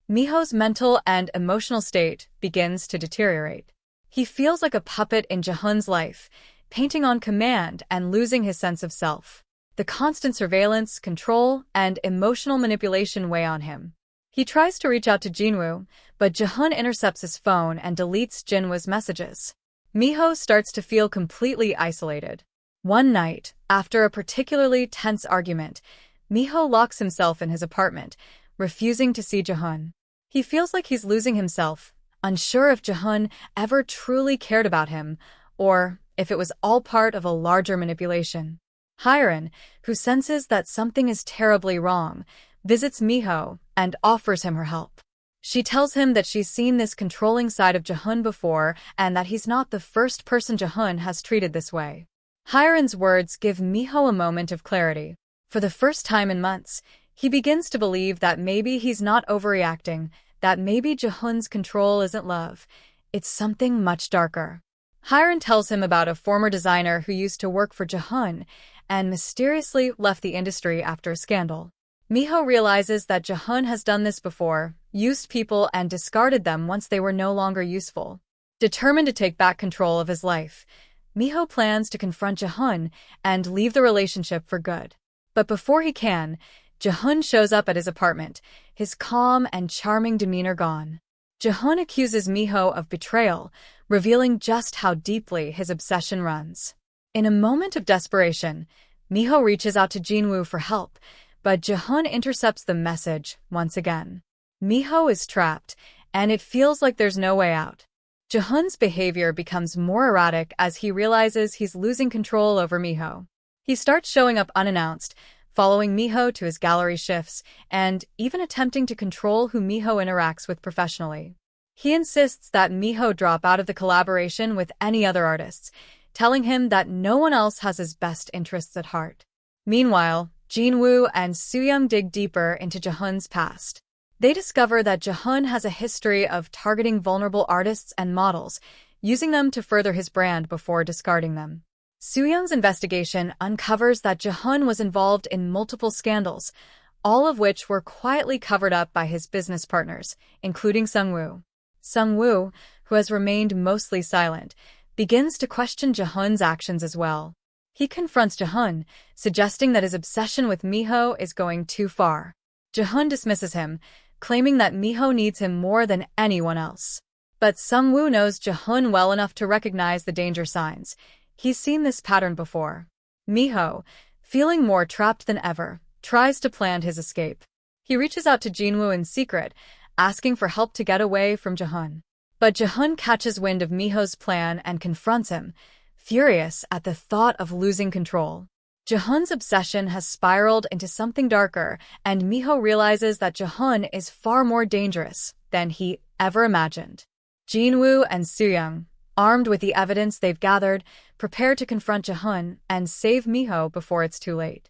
Miho's mental and emotional state begins to deteriorate. He feels like a puppet in Jihoon's life, painting on command and losing his sense of self. The constant surveillance, control, and emotional manipulation weigh on him. He tries to reach out to Jinwoo, but Jihoon intercepts his phone and deletes Jinwoo's messages. Minho starts to feel completely isolated. One night, after a particularly tense argument, Minho locks himself in his apartment, refusing to see Jihoon. He feels like he's losing himself, unsure if Jihoon ever truly cared about him, or if it was all part of a larger manipulation. Hyerin, who senses that something is terribly wrong, visits Minho and offers him her help. She tells him that she's seen this controlling side of Jihoon before and that he's not the first person Jihoon has treated this way. Hyerin's words give Minho a moment of clarity. For the first time in months, he begins to believe that maybe he's not overreacting, that maybe Jihoon's control isn't love, it's something much darker. Hyerin tells him about a former designer who used to work for Jihoon and mysteriously left the industry after a scandal. Minho realizes that Jihoon has done this before, used people and discarded them once they were no longer useful. Determined to take back control of his life, Minho plans to confront Jihoon and leave the relationship for good. But before he can, Jihoon shows up at his apartment, his calm and charming demeanor gone. Jihoon accuses Minho of betrayal, revealing just how deeply his obsession runs. In a moment of desperation, Minho reaches out to Jinwoo for help, but Jihoon intercepts the message once again. Minho is trapped, and it feels like there's no way out. Jihoon's behavior becomes more erratic as he realizes he's losing control over Minho. He starts showing up unannounced, following Minho to his gallery shifts, and even attempting to control who Minho interacts with professionally. He insists that Minho drop out of the collaboration with any other artists, telling him that no one else has his best interests at heart. Meanwhile, Jinwoo and Sooyoung dig deeper into Jihoon's past. They discover that Jihoon has a history of targeting vulnerable artists and models, using them to further his brand before discarding them. Sooyoung's investigation uncovers that Jihoon was involved in multiple scandals, all of which were quietly covered up by his business partners, including Sungwoo. Sungwoo, who has remained mostly silent, begins to question Jihoon's actions as well. He confronts Jihoon, suggesting that his obsession with Minho is going too far. Jihoon dismisses him, claiming that Minho needs him more than anyone else. But Sungwoo knows Jihoon well enough to recognize the danger signs. He's seen this pattern before. Minho, feeling more trapped than ever, tries to plan his escape. He reaches out to Jinwoo in secret, asking for help to get away from Jihoon. But Jihoon catches wind of Minho's plan and confronts him, furious at the thought of losing control. Jihoon's obsession has spiraled into something darker, and Minho realizes that Jihoon is far more dangerous than he ever imagined. Jinwoo and Sooyoung, armed with the evidence they've gathered, prepare to confront Jihoon and save Minho before it's too late.